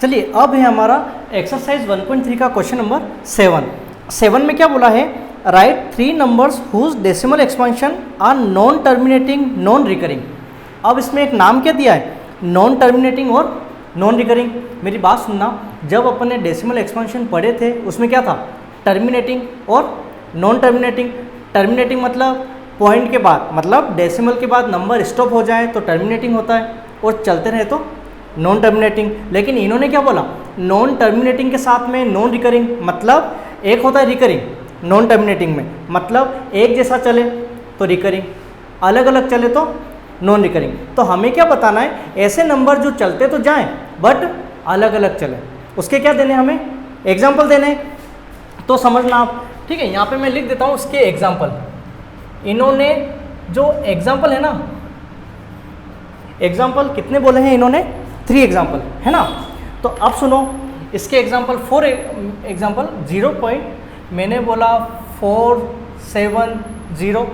चलिए अब है हमारा एक्सरसाइज 1.3 का क्वेश्चन नंबर 7 में क्या बोला है, write 3 numbers whose decimal expansion are non terminating non recurring. अब इसमें एक नाम क्या दिया है, नॉन टर्मिनेटिंग और नॉन रिकरिंग। मेरी बात सुनना, जब अपन ने डेसिमल एक्सपेंशन पढ़े थे उसमें क्या था, टर्मिनेटिंग और नॉन टर्मिनेटिंग। टर्मिनेटिंग मतलब पॉइंट के बाद, मतलब डेसिमल के बाद नंबर स्टॉप हो जाए तो टर्मिनेटिंग होता है, और चलते रहे तो नॉन टर्मिनेटिंग। लेकिन इन्होंने क्या बोला, नॉन टर्मिनेटिंग के साथ में नॉन रिकरिंग, मतलब एक होता है रिकरिंग, नॉन टर्मिनेटिंग में मतलब एक जैसा चले तो रिकरिंग, अलग अलग चले तो नॉन रिकरिंग। तो हमें क्या बताना है, ऐसे नंबर जो चलते तो जाएं बट अलग अलग चले, उसके क्या देने, हमें एग्जाम्पल देने। तो समझना आप, ठीक है। यहाँ पे मैं लिख देता हूँ उसके एग्जाम्पल। इन्होंने जो एग्जाम्पल है ना, एग्जाम्पल कितने बोले हैं इन्होंने, 3 एग्जाम्पल है ना। तो अब सुनो इसके एग्जाम्पल, 4 एग्जाम्पल 0 पॉइंट मैंने बोला 470,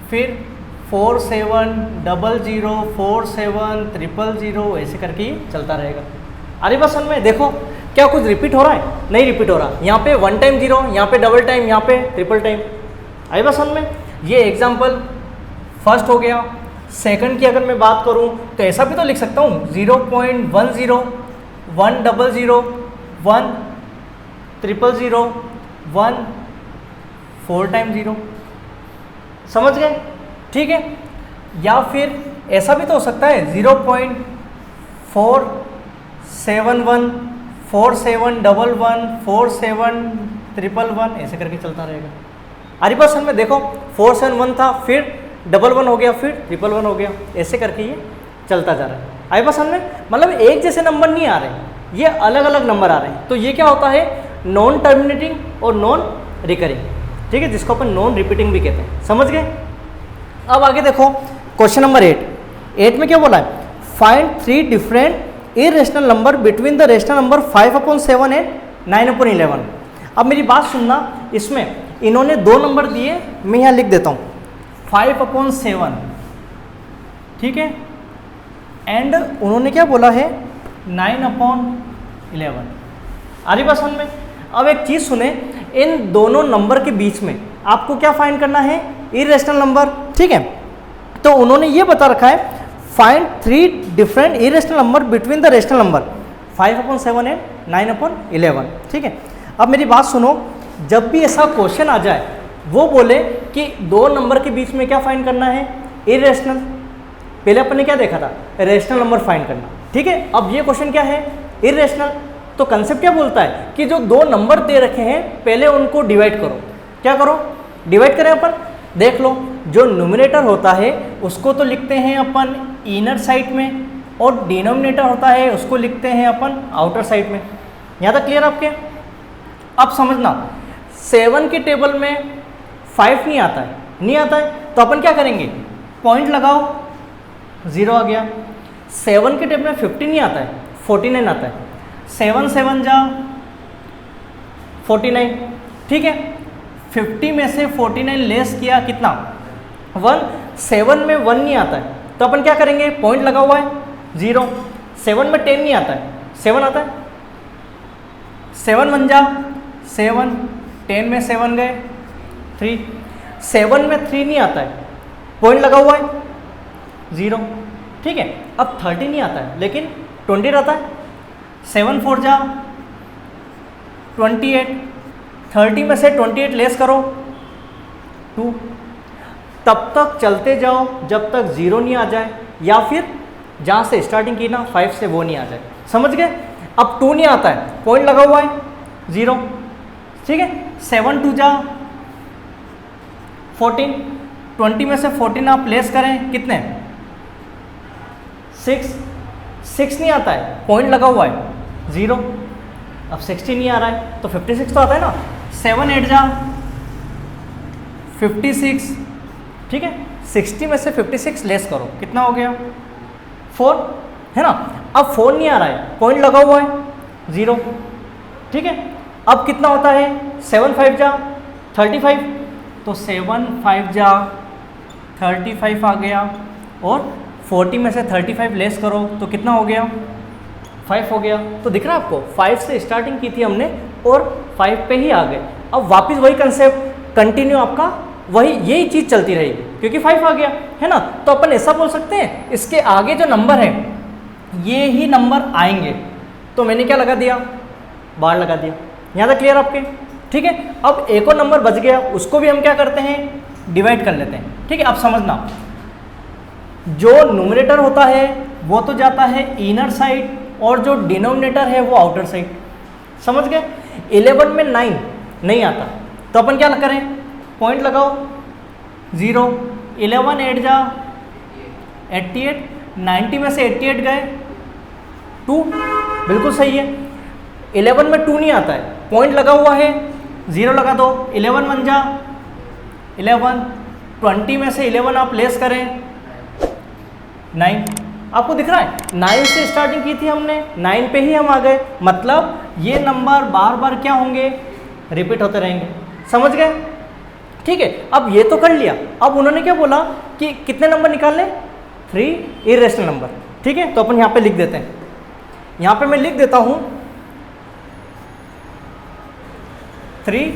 फिर 4700, 4700, ऐसे करके ही चलता रहेगा। अरे बस में देखो क्या कुछ रिपीट हो रहा है, नहीं रिपीट हो रहा। यहाँ पे 1 टाइम 0, यहाँ पे डबल टाइम, यहाँ पे ट्रिपल टाइम। अरे बस में ये एग्जाम्पल फर्स्ट हो गया। सेकंड की अगर मैं बात करूँ तो ऐसा भी तो लिख सकता हूँ 0.10, 100, 1 000, 1 4 टाइम 0, समझ गए, ठीक है। या फिर ऐसा भी तो हो सकता है 0.471, 4711, 4711, ऐसे करके चलता रहेगा। अरे बस में देखो 471 था, फिर 11 हो गया, फिर 111 हो गया, ऐसे करके ये चलता जा रहा है। आई बस में मतलब एक जैसे नंबर नहीं आ रहे, ये अलग अलग नंबर आ रहे हैं। तो ये क्या होता है, नॉन टर्मिनेटिंग और नॉन रिकरिंग, ठीक है, जिसको अपन नॉन रिपीटिंग भी कहते हैं। समझ गए। अब आगे देखो क्वेश्चन नंबर 8 में क्या बोला है, find 3 different irrational number between the rational number 5/7 and 9/11। अब मेरी बात सुनना, इसमें इन्होंने 2 नंबर दिए, मैं यहाँ लिख देता हूँ 5/7, ठीक है, एंड उन्होंने क्या बोला है 9/11। अरे बस में अब एक चीज़ सुने, इन दोनों नंबर के बीच में आपको क्या फाइंड करना है, इरेशनल नंबर, ठीक है। तो उन्होंने ये बता रखा है find 3 different irrational number between the rational number 5/7 and 9/11, ठीक है। अब मेरी बात सुनो, जब भी ऐसा क्वेश्चन आ जाए, वो बोले कि 2 नंबर के बीच में क्या फाइंड करना है, इरेशनल। पहले अपन ने क्या देखा था, रेशनल नंबर फाइंड करना, ठीक है। अब ये क्वेश्चन क्या है, इरेशनल। तो कंसेप्ट क्या बोलता है कि जो 2 नंबर दे रखे हैं पहले उनको डिवाइड करो। क्या करो, डिवाइड करें अपन। देख लो, जो न्यूमरेटर होता है उसको तो लिखते हैं अपन इनर साइड में, और डिनोमिनेटर होता है उसको लिखते हैं अपन आउटर साइड में। यहाँ तक क्लियर आपके। अब समझना, 7 के टेबल में 5 नहीं आता है, नहीं आता है, तो अपन क्या करेंगे, पॉइंट लगाओ, 0 आ गया। 7 के टेबल में 50 नहीं आता है, 49 आता है, 7 7 जा 49, ठीक है। 50 में से 49 लेस किया कितना, 1। 7 में 1 नहीं आता है, तो अपन क्या करेंगे, पॉइंट लगा हुआ है 0। 7 में 10 नहीं आता है, 7 आता है, 7 1 जा 7, 10 में 7 गए 3। 7 में 3 नहीं आता है, पॉइंट लगा हुआ है 0, ठीक है। अब 30 नहीं आता है लेकिन 20 आता है, 7 4 जा 28, 30 में से 28 लेस करो 2। तब तक चलते जाओ जब तक 0 नहीं आ जाए, या फिर जहाँ से स्टार्टिंग की ना 5 से वो नहीं आ जाए। समझ गए। अब 2 नहीं आता है, पॉइंट लगा हुआ है 0, ठीक है। 7 2 जा 14, 20 में से 14 आप लेस करें कितने, 6। 6 नहीं आता है, पॉइंट लगा हुआ है 0। अब 60 नहीं आ रहा है तो 56 तो आता है ना, 7 8 जा 56, ठीक है। 60 में से 56 लेस करो, कितना हो गया, 4, है ना। अब 4 नहीं आ रहा है, पॉइंट लगा हुआ है 0, ठीक है। अब कितना होता है, 7 5 जा 35, तो 7 5 जा 35 आ गया, और 40 में से 35 लेस करो तो कितना हो गया, 5 हो गया, तो दिख रहा है आपको 5 से स्टार्टिंग की थी हमने और 5 पे ही आ गए। अब वापस वही कंसेप्ट कंटिन्यू आपका वही यही चीज़ चलती रहेगी क्योंकि 5 आ गया है ना। तो अपन ऐसा बोल सकते हैं इसके आगे जो नंबर है ये ही नंबर आएंगे। तो मैंने क्या लगा दिया, बार लगा दिया। यहाँ तक क्लियर आपके? ठीक है। अब एक और नंबर बच गया, उसको भी हम क्या करते हैं, डिवाइड कर लेते हैं। ठीक है, अब समझना, जो न्यूमरेटर होता है वो तो जाता है इनर साइड और जो डिनोमिनेटर है वो आउटर साइड। समझ गए? 11 में 9 नहीं आता तो अपन क्या करें, पॉइंट लगाओ 0, 11 8 जा 88, 90 में से 88 गए 2, बिल्कुल सही है। 11 में 2 नहीं आता है, पॉइंट लगा हुआ है 0 लगा दो, 11 1 जा 11, 20 में से 11 आप लेस करें 9। आपको दिख रहा है 9 से स्टार्टिंग की थी हमने, 9 पे ही हम आ गए। मतलब ये नंबर बार बार क्या होंगे, रिपीट होते रहेंगे। समझ गए? ठीक है। अब ये तो कर लिया, अब उन्होंने क्या बोला कि कितने नंबर निकालने, 3 इरेशनल नंबर। ठीक है, तो अपन यहाँ पे लिख देते हैं, यहाँ पे मैं लिख देता हूँ 3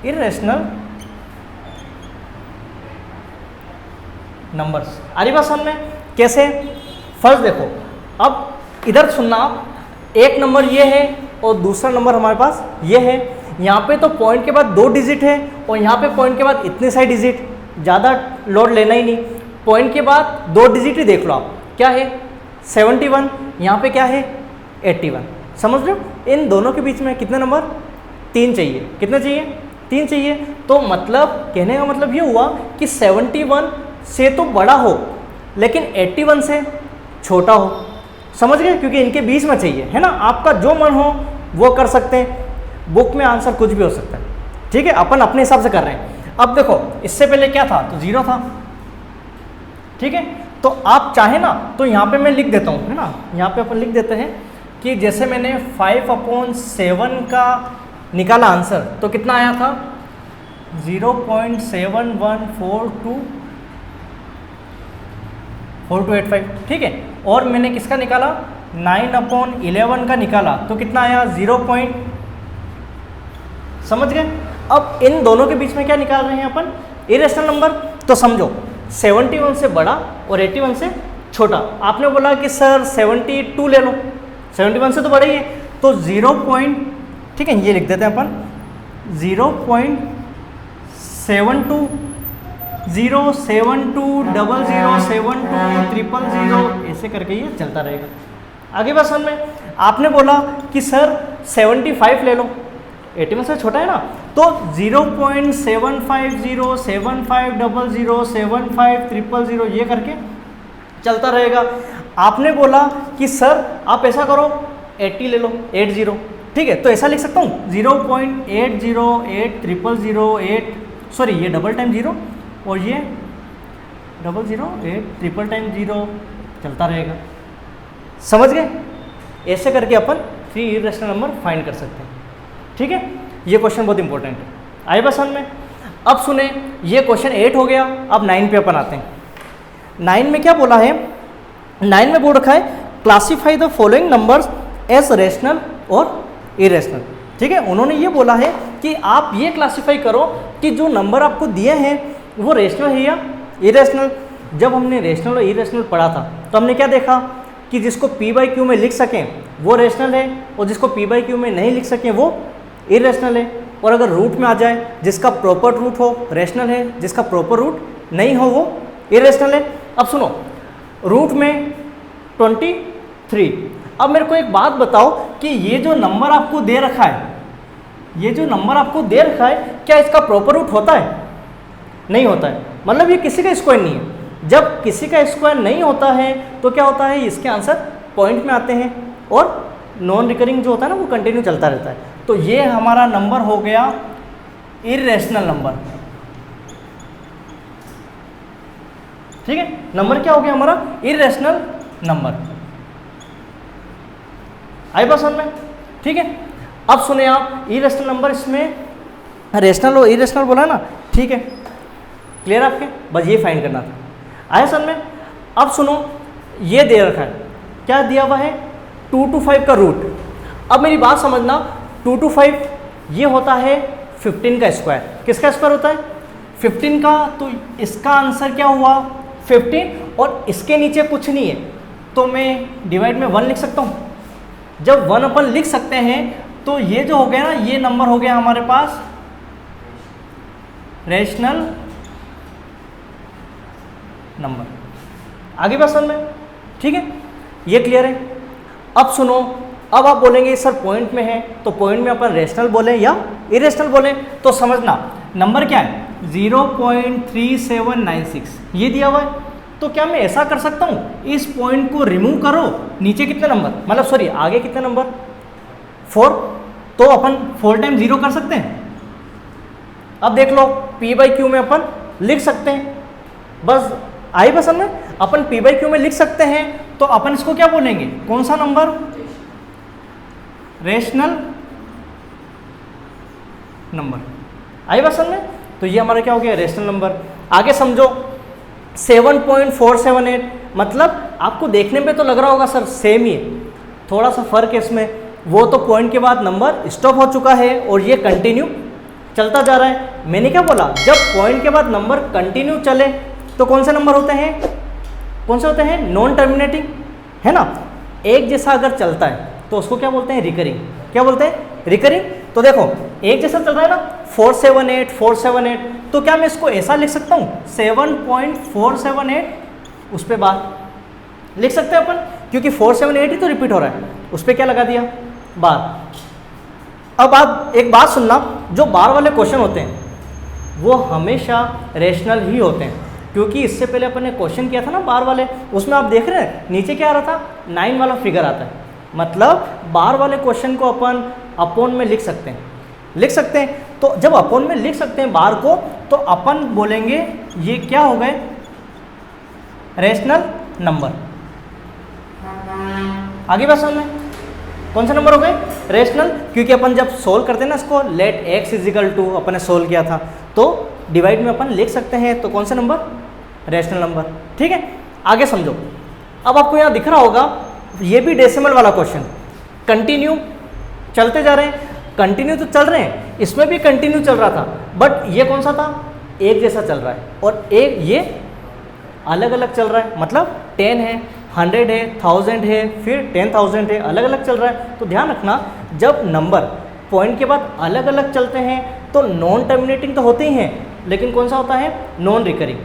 इरेशनल नंबर्स। आ रही बात समझ में? कैसे? फर्स्ट देखो, अब इधर सुनना आप, एक नंबर ये है और दूसरा नंबर हमारे पास ये है। यहाँ पे तो पॉइंट के बाद 2 डिजिट है और यहाँ पे पॉइंट के बाद इतने सारे डिजिट, ज़्यादा लोड लेना ही नहीं। पॉइंट के बाद 2 डिजिट ही देख लो आप, क्या है 71, यहाँ पे क्या है 81। समझ लो, इन दोनों के बीच में कितने नंबर, 3 चाहिए। कितने चाहिए? 3 चाहिए। तो मतलब कहने का मतलब ये हुआ कि 71 से तो बड़ा हो लेकिन 81 से छोटा हो। समझ गए? क्योंकि इनके बीच में चाहिए, है ना। आपका जो मन हो वो कर सकते हैं, बुक में आंसर कुछ भी हो सकता है। ठीक है, अपन अपने हिसाब से कर रहे हैं। अब देखो, इससे पहले क्या था, तो 0 था। ठीक है, तो आप चाहे ना तो यहाँ पे मैं लिख देता हूँ, है ना। यहाँ पे अपन लिख देते हैं कि जैसे मैंने 5/7 का निकाला आंसर, तो कितना आया था 0.714285। ठीक है, और मैंने किसका निकाला 9/11 का निकाला, तो कितना आया 0. समझ गए? अब इन दोनों के बीच में क्या निकाल रहे हैं अपन, इरेशनल नंबर। तो समझो 71 से बड़ा और 81 से छोटा। आपने बोला कि सर 72 ले लो, 71 से तो बड़ा ही है, तो 0. ठीक है, ये लिख देते हैं अपन 0.72 07200720000, ऐसे करके ये चलता रहेगा। आगे बात समझ में? आपने बोला कि सर 75 ले लो, 81 से छोटा है ना, तो 0.750750075000 ये करके चलता रहेगा। आपने बोला कि सर आप ऐसा करो 80 ले लो, 80। ठीक है, तो ऐसा लिख सकता हूँ 0.808008, सॉरी ये डबल टाइम 0 और ये 008 चलता रहेगा। समझ गए? ऐसे करके अपन 3 इरेशनल नंबर फाइंड कर सकते हैं। ठीक है, ये क्वेश्चन बहुत इंपॉर्टेंट है। आए बस समझ में? अब सुने, ये क्वेश्चन 8 हो गया। अब 9 पे अपन आते हैं। 9 में क्या बोला है, 9 में बोल रखा है classify the following numbers as rational और इरेशनल। ठीक है, उन्होंने ये बोला है कि आप ये क्लासीफाई करो कि जो नंबर आपको दिए हैं वो रेशनल है या इरेशनल। जब हमने रेशनल और इरेशनल पढ़ा था तो हमने क्या देखा कि जिसको p/q में लिख सकें वो रेशनल है और जिसको p/q में नहीं लिख सकें वो इरेशनल है। और अगर रूट में आ जाए, जिसका प्रॉपर रूट हो रेशनल है, जिसका प्रॉपर रूट नहीं हो वो इरेशनल है। अब सुनो, रूट में 23। अब मेरे को एक बात बताओ कि ये जो नंबर आपको दे रखा है, ये जो नंबर आपको दे रखा है, क्या इसका प्रॉपर रूट होता है? नहीं होता है। मतलब ये किसी का स्क्वायर नहीं है। जब किसी का स्क्वायर नहीं होता है तो क्या होता है, इसके आंसर पॉइंट में आते हैं और नॉन रिकरिंग जो होता है ना वो कंटिन्यू चलता रहता है। तो ये हमारा नंबर हो गया इरेशनल नंबर। ठीक है, नंबर क्या हो गया हमारा, इरेशनल नंबर। आई बात समझ में? ठीक है, अब सुने आप, इरेशनल नंबर, इसमें रेशनल और इरेशनल बोला ना। ठीक है, क्लियर आपके? बस ये फाइंड करना था। आया समझ में? अब सुनो, ये दे रखा है, क्या दिया हुआ है 2 to 5 का रूट। अब मेरी बात समझना, 2 to 5 ये होता है 15 का स्क्वायर। किसका स्क्वायर होता है 15 का, तो इसका आंसर क्या हुआ 15 और इसके नीचे कुछ नहीं है तो मैं डिवाइड में 1 लिख सकता हूँ। जब 1 अपन लिख सकते हैं तो ये जो हो गया ना, ये नंबर हो गया हमारे पास रेशनल नंबर। आगे बात समझ में, ठीक है, ये क्लियर है। अब सुनो, अब आप बोलेंगे सर पॉइंट में है तो पॉइंट में अपन रेशनल बोले या इरेशनल बोले, तो समझना नंबर क्या है 0.3796 ये दिया हुआ है। तो क्या मैं ऐसा कर सकता हूँ, इस पॉइंट को रिमूव करो, नीचे कितने नंबर, मतलब सॉरी आगे कितने नंबर 4, तो अपन 4 टाइम 0 कर सकते हैं। अब देख लो P/Q में अपन लिख सकते हैं, बस आई पसंद में अपन P/Q में लिख सकते हैं, तो अपन इसको क्या बोलेंगे, कौन सा नंबर, रेशनल नंबर। आई पसंद में, तो ये हमारा क्या हो गया रेशनल नंबर। आगे समझो 7.478, मतलब आपको देखने पे तो लग रहा होगा सर सेम ही है, थोड़ा सा फर्क है इसमें, वो तो पॉइंट के बाद नंबर स्टॉप हो चुका है और ये कंटिन्यू चलता जा रहा है। मैंने क्या बोला, जब पॉइंट के बाद नंबर कंटिन्यू चले तो कौन से नंबर होते हैं, कौन से होते हैं, नॉन टर्मिनेटिंग, है ना। एक जैसा अगर चलता है तो उसको क्या बोलते हैं, रिकरिंग। क्या बोलते हैं, रिकरिंग। तो देखो एक जैसा चल रहा है ना 478 478, तो क्या मैं इसको ऐसा लिख सकता हूँ 7.478, उस पर बार लिख सकते हैं अपन, क्योंकि 478 ही तो रिपीट हो रहा है, उस पर क्या लगा दिया, बार। अब आप एक बात सुनना, जो बार वाले क्वेश्चन होते हैं वो हमेशा रेशनल ही होते हैं, क्योंकि इससे पहले अपन ने क्वेश्चन किया था ना बार वाले, उसमें आप देख रहे हैं नीचे क्या आ रहा था, 9 वाला फिगर आता है। मतलब बार वाले क्वेश्चन को अपन अपॉन में लिख सकते हैं, लिख सकते हैं। तो जब अपॉन में लिख सकते हैं बार को, तो अपन बोलेंगे ये क्या हो गए, रेशनल नंबर। आगे बात समझ में, कौन सा नंबर हो गए, रेशनल। क्योंकि अपन जब सोल्व करते हैं ना इसको, लेट x इजिकल टू, अपन ने सोल्व किया था, तो डिवाइड में अपन लिख सकते हैं, तो कौन सा नंबर, रेशनल नंबर। ठीक है, आगे समझो। अब आपको यहाँ दिख रहा होगा ये भी डेसिमल वाला क्वेश्चन, कंटिन्यू चलते जा रहे हैं, कंटिन्यू तो चल रहे हैं, इसमें भी कंटिन्यू चल रहा था, बट ये कौन सा था, एक जैसा चल रहा है, और एक ये अलग अलग चल रहा है, मतलब 10 है, 100 है, 1000 है, फिर 10,000 है, अलग अलग चल रहा है। तो ध्यान रखना, जब नंबर पॉइंट के बाद अलग अलग चलते हैं तो नॉन टर्मिनेटिंग तो होते ही हैं, लेकिन कौन सा होता है, नॉन रिकरिंग।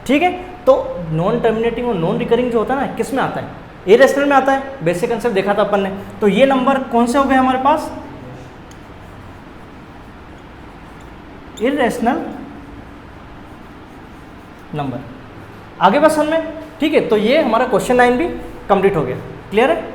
ठीक है, तो नॉन टर्मिनेटिंग और नॉन रिकरिंग जो होता है ना, किस में आता है, इरेशनल में आता है। बेसिक कंसेप्ट देखा था अपन ने। तो ये नंबर कौन से हो गए हमारे पास, इरेशनल नंबर। आगे बस समझ में, ठीक है। तो ये हमारा क्वेश्चन 9 भी कंप्लीट हो गया, क्लियर है।